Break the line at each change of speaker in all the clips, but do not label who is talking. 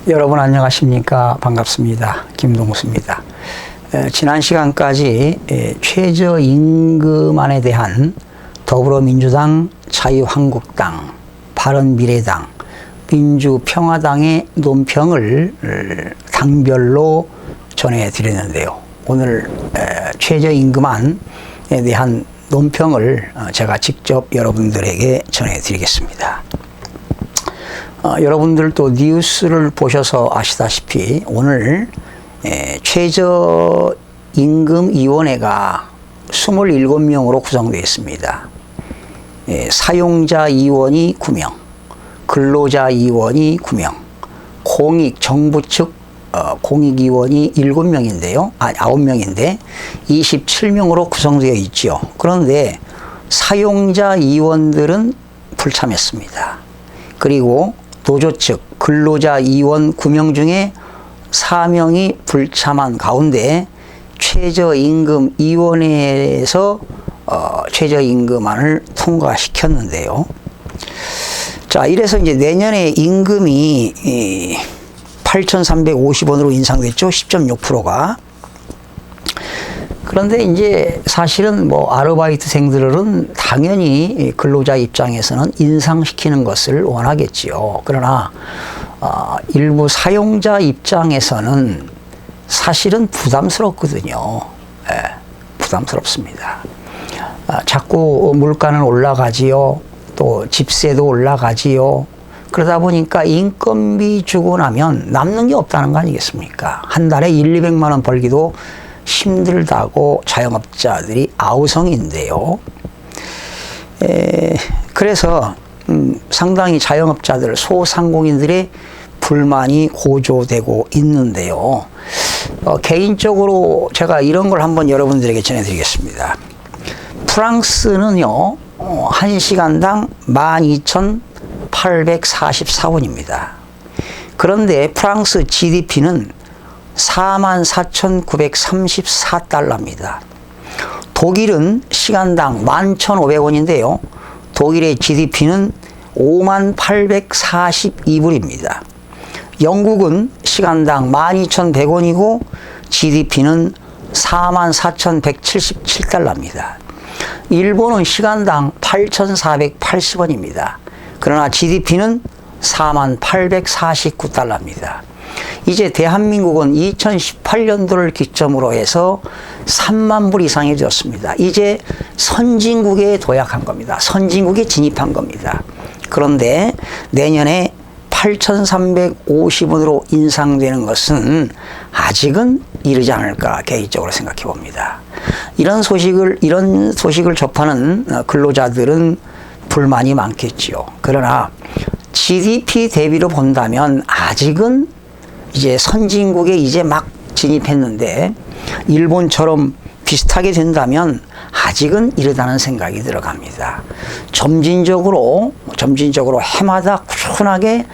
여러분 안녕하십니까? 반갑습니다. 김동수입니다. 지난 시간까지 최저임금안에 대한 더불어민주당, 자유한국당, 바른미래당, 민주평화당의 논평을 당별로 전해드렸는데요. 오늘 최저임금안에 대한 논평을 제가 직접 여러분들에게 전해드리겠습니다. 여러분들도 뉴스를 보셔서 아시다시피 오늘 최저임금위원회가 27명으로 구성되어 있습니다. 사용자위원이 9명, 근로자위원이 9명, 정부 측 공익위원이 7명인데요. 9명인데 27명으로 구성되어 있죠. 그런데 사용자위원들은 불참했습니다. 그리고 노조 측 근로자위원 9명 중에 4명이 불참한 가운데 최저임금위원회에서 최저임금안을 통과시켰는데요. 자, 이래서 이제 내년에 임금이 8,350원으로 인상됐죠. 10.6%가. 그런데 이제 사실은 아르바이트생들은 당연히 근로자 입장에서는 인상시키는 것을 원하겠지요. 그러나 일부 사용자 입장에서는 사실은 부담스럽거든요. 부담스럽습니다. 자꾸 물가는 올라가지요. 또 집세도 올라가지요. 그러다 보니까 인건비 주고 나면 남는 게 없다는 거 아니겠습니까? 한 달에 200만 원 벌기도 힘들다고 자영업자들이 아우성인데요. 그래서 상당히 자영업자들, 소상공인들의 불만이 고조되고 있는데요. 개인적으로 제가 이런 걸 한번 여러분들에게 전해드리겠습니다. 프랑스는요, 1시간당 12,844원입니다. 그런데 프랑스 GDP는 44,934달러입니다. 독일은 시간당 11,500원인데요. 독일의 GDP는 58,842불입니다. 영국은 시간당 12,100원이고 GDP는 44,177달러입니다. 일본은 시간당 8,480원입니다. 그러나 GDP는 48,849달러입니다. 이제 대한민국은 2018년도를 기점으로 해서 3만 불 이상이 되었습니다. 이제 선진국에 도약한 겁니다. 선진국에 진입한 겁니다. 그런데 내년에 8,350원으로 인상되는 것은 아직은 이르지 않을까 개인적으로 생각해 봅니다. 이런 소식을 접하는 근로자들은 불만이 많겠지요. 그러나 GDP 대비로 본다면 아직은 이제 선진국에 이제 막 진입했는데 일본처럼 비슷하게 된다면 아직은 이르다는 생각이 들어갑니다. 점진적으로 해마다 꾸준하게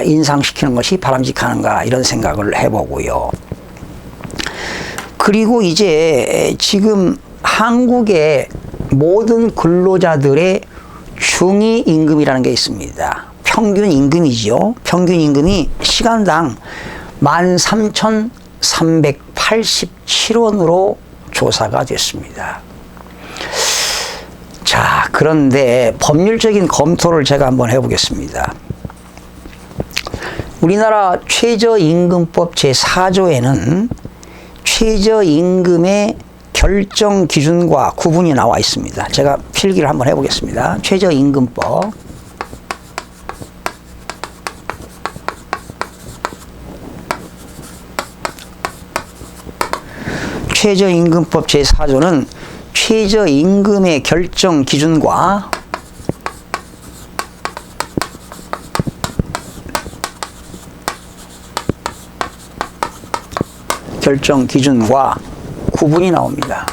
인상시키는 것이 바람직한가 이런 생각을 해보고요. 그리고 이제 지금 한국의 모든 근로자들의 중위임금이라는 게 있습니다. 평균 임금이죠. 평균 임금이 시간당 13,387원으로 조사가 됐습니다. 자, 그런데 법률적인 검토를 제가 한번 해보겠습니다. 우리나라 최저임금법 제4조에는 최저임금의 결정 기준과 구분이 나와 있습니다. 제가 필기를 한번 해보겠습니다. 최저임금법. 최저임금법 제4조는 최저임금의 결정 기준과 구분이 나옵니다.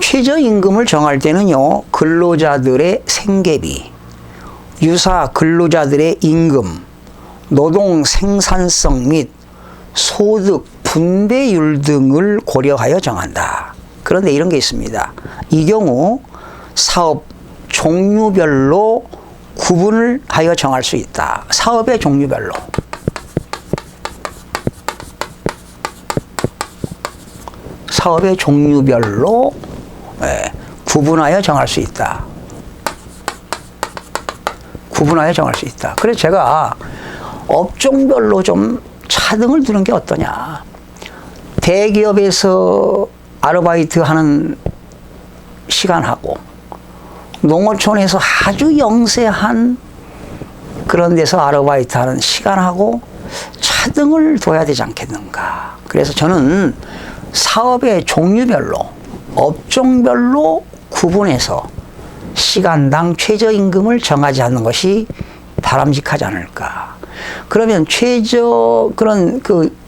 최저임금을 정할 때는요, 근로자들의 생계비, 유사 근로자들의 임금, 노동 생산성 및 소득 분배율 등을 고려하여 정한다. 그런데 이런 게 있습니다. 이 경우 사업 종류별로 구분을 하여 정할 수 있다. 사업의 종류별로. 사업의 종류별로 구분하여 정할 수 있다. 구분하여 정할 수 있다. 그래서 제가 업종별로 좀 차등을 두는 게 어떠냐. 대기업에서 아르바이트 하는 시간하고 농어촌에서 아주 영세한 그런 데서 아르바이트 하는 시간하고 차등을 둬야 되지 않겠는가. 그래서 저는 사업의 종류별로, 업종별로 구분해서 시간당 최저임금을 정하지 않는 것이 바람직하지 않을까. 그러면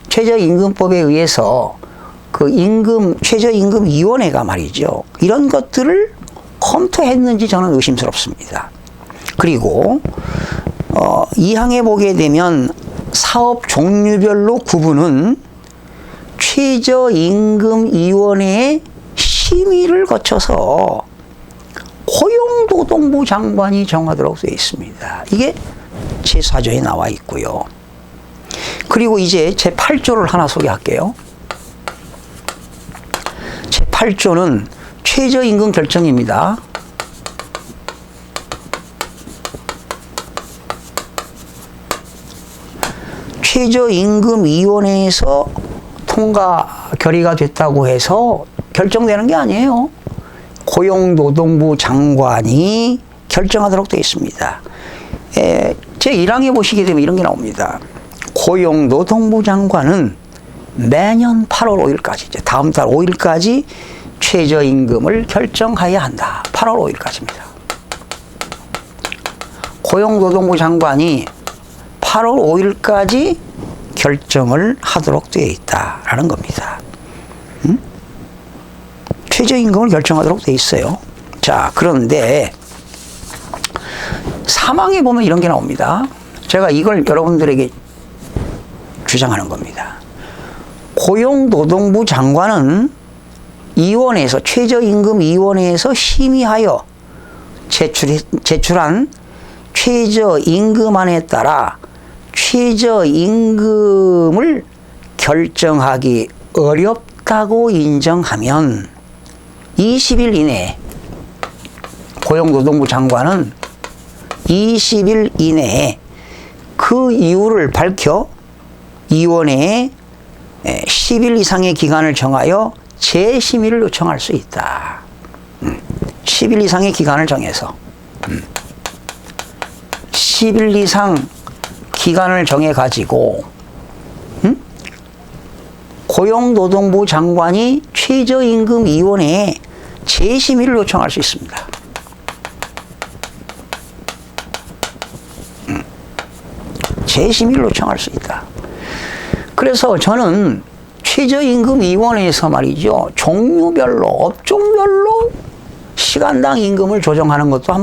최저임금법에 의해서 최저임금위원회가 말이죠. 이런 것들을 검토했는지 저는 의심스럽습니다. 그리고, 2항에 보게 되면 사업 종류별로 구분은 최저임금위원회의 심의를 거쳐서 고용노동부 장관이 정하도록 되어 있습니다. 이게 제4조에 나와 있고요. 그리고 이제 제8조를 하나 소개할게요. 제8조는 최저임금 결정입니다. 최저임금위원회에서 결의가 됐다고 해서 결정되는 게 아니에요. 고용노동부 장관이 결정하도록 되어 있습니다. 제1항에 보시게 되면 이런 게 나옵니다. 고용노동부 장관은 매년 8월 5일까지, 이제 다음 달 5일까지 최저임금을 결정해야 한다. 8월 5일까지입니다. 고용노동부 장관이 8월 5일까지 결정을 하도록 되어 있다라는 겁니다. 최저임금을 결정하도록 되어 있어요. 자, 그런데 3항에 보면 이런 게 나옵니다. 제가 이걸 여러분들에게 주장하는 겁니다. 고용노동부 장관은 최저임금위원회에서 심의하여 제출한 최저임금안에 따라 최저임금을 결정하기 어렵다고 인정하면 20일 이내에 고용노동부 장관은 20일 이내에 그 이유를 밝혀 위원회에 10일 이상의 기간을 정하여 재심의를 요청할 수 있다. 10일 이상의 기간을 정해서 10일 이상 기간을 정해가지고 고용노동부 장관이 최저임금위원회에 재심의를 요청할 수 있습니다. 재심의를 요청할 수 있다. 그래서 저는 최저임금위원회에서 말이죠. 종류별로, 업종별로 시간당 임금을 조정하는 것도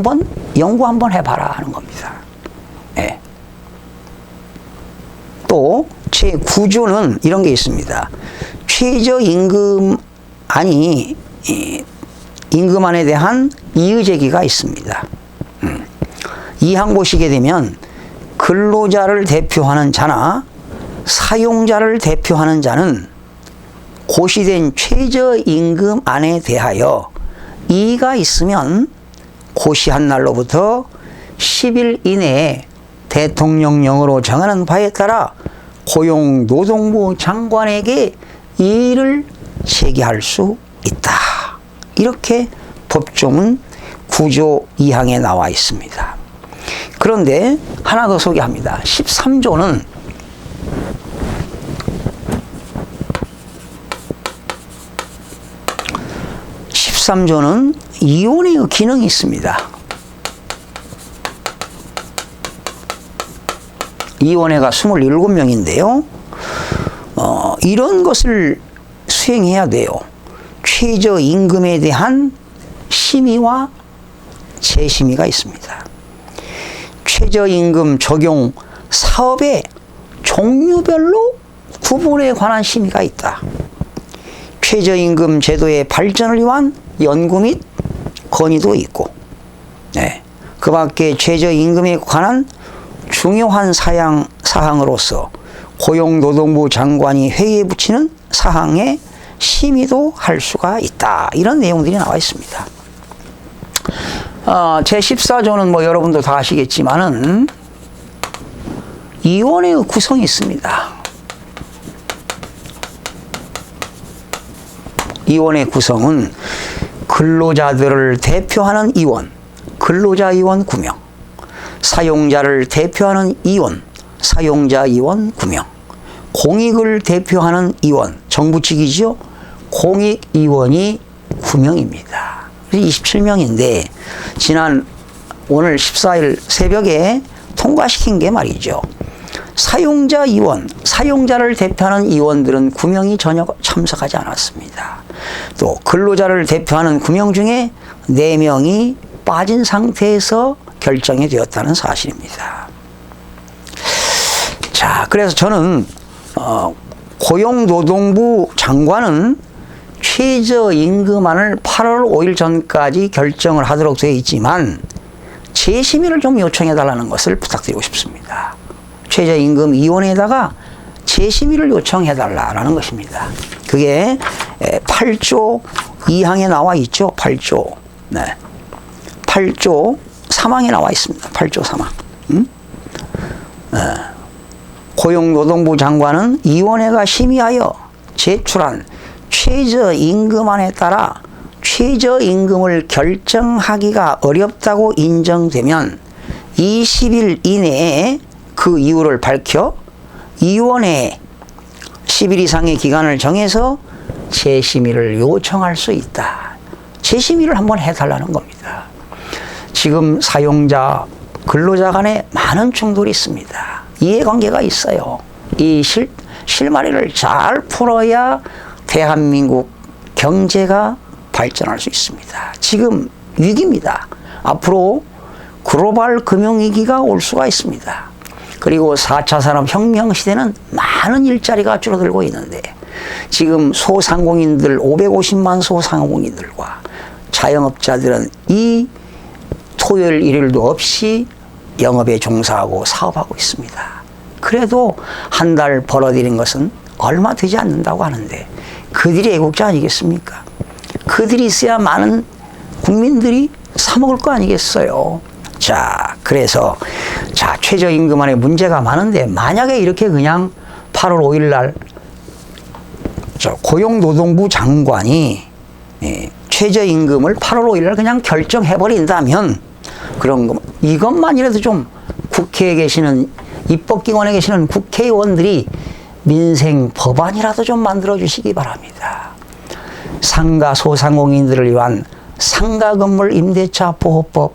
연구 한번 해봐라 하는 겁니다. 네. 또 제9조는 이런 게 있습니다. 임금안에 대한 이의제기가 있습니다. 이 항 보시게 되면 근로자를 대표하는 자나 사용자를 대표하는 자는 고시된 최저임금안에 대하여 이의가 있으면 고시한 날로부터 10일 이내에 대통령령으로 정하는 바에 따라 고용노동부 장관에게 이의를 제기할 수 있다. 이렇게 법조문 9조 2항에 나와 있습니다. 그런데 하나 더 소개합니다. 13조는 위원회의 기능이 있습니다. 위원회가 27명인데요. 이런 것을 수행해야 돼요. 최저임금에 대한 심의와 재심의가 있습니다. 최저임금 적용 사업의 종류별로 구분에 관한 심의가 있다. 최저임금 제도의 발전을 위한 연구 및 건의도 있고, 그 밖에 최저임금에 관한 중요한 사항으로서 고용노동부 장관이 회의에 붙이는 사항에 심의도 할 수가 있다. 이런 내용들이 나와 있습니다. 제14조는 뭐 여러분도 다 아시겠지만은 위원회의 구성이 있습니다. 위원회 구성은 근로자들을 대표하는 위원, 근로자위원 9명, 사용자를 대표하는 위원, 사용자위원 9명, 공익을 대표하는 위원, 정부 측이죠. 공익위원이 9명입니다. 27명인데 오늘 14일 새벽에 통과시킨 게 말이죠. 사용자위원, 사용자를 대표하는 위원들은 9명이 전혀 참석하지 않았습니다. 또 근로자를 대표하는 9명 중에 4명이 빠진 상태에서 결정이 되었다는 사실입니다. 자, 그래서 저는 고용노동부 장관은 최저임금안을 8월 5일 전까지 결정을 하도록 되어 있지만 재심의를 좀 요청해 달라는 것을 부탁드리고 싶습니다. 최저임금위원회에다가 재심의를 요청해 달라는 것입니다. 그게 8조 2항에 나와 있죠. 8조. 네. 8조 3항에 나와 있습니다. 8조 3항. 고용노동부 장관은 위원회가 심의하여 제출한 최저임금안에 따라 최저임금을 결정하기가 어렵다고 인정되면 20일 이내에 그 이유를 밝혀 위원회에 10일 이상의 기간을 정해서 재심의를 요청할 수 있다. 재심의를 한번 해달라는 겁니다. 지금 사용자, 근로자 간에 많은 충돌이 있습니다. 이해관계가 있어요. 이 실마리를 잘 풀어야 대한민국 경제가 발전할 수 있습니다. 지금 위기입니다. 앞으로 글로벌 금융위기가 올 수가 있습니다. 그리고 4차 산업혁명 시대는 많은 일자리가 줄어들고 있는데 지금 소상공인들 550만 소상공인들과 자영업자들은 이 토요일 일요일도 없이 영업에 종사하고 사업하고 있습니다. 그래도 한 달 벌어들인 것은 얼마 되지 않는다고 하는데 그들이 애국자 아니겠습니까? 그들이 있어야 많은 국민들이 사 먹을 거 아니겠어요? 자, 그래서 최저임금안에 문제가 많은데 만약에 이렇게 그냥 8월 5일 날 고용노동부 장관이 최저임금을 8월 5일 날 그냥 결정해버린다면 그런 거 이것만이라도 좀 국회에 계시는 입법기관에 계시는 국회의원들이 민생 법안이라도 좀 만들어 주시기 바랍니다. 상가 소상공인들을 위한 상가건물 임대차 보호법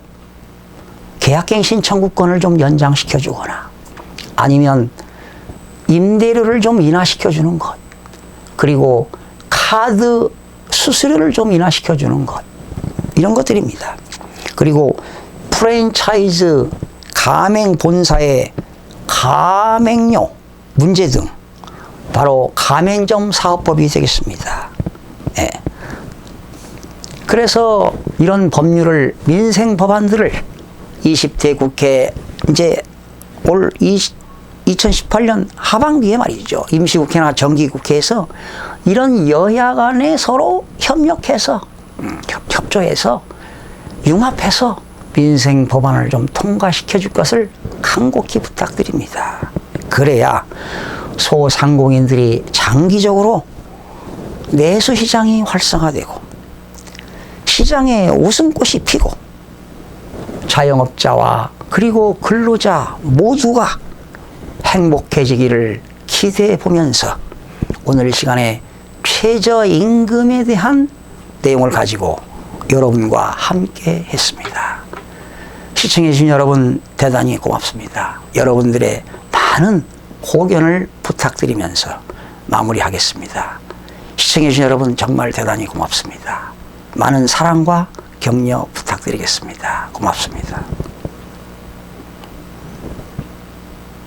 계약갱신 청구권을 좀 연장시켜 주거나 아니면 임대료를 좀 인하시켜 주는 것 그리고 카드 수수료를 좀 인하시켜 주는 것 이런 것들입니다. 그리고 프랜차이즈 가맹 본사의 가맹료 문제 등 바로 가맹점 사업법이 되겠습니다. 예. 그래서 이런 법률을 민생 법안들을 20대 국회 이제 올 2018년 하반기에 말이죠. 임시국회나 정기국회에서 이런 여야 간에 서로 협력해서 협조해서 융합해서 민생 법안을 좀 통과시켜 줄 것을 간곡히 부탁드립니다. 그래야 소상공인들이 장기적으로 내수 시장이 활성화되고 시장에 웃음꽃이 피고 자영업자와 그리고 근로자 모두가 행복해지기를 기대해 보면서 오늘 시간에 최저임금에 대한 내용을 가지고 여러분과 함께 했습니다. 시청해 주신 여러분 대단히 고맙습니다. 여러분들의 많은 고견을 부탁드리면서 마무리하겠습니다. 시청해 주신 여러분 정말 대단히 고맙습니다. 많은 사랑과 격려 부탁드리겠습니다. 고맙습니다.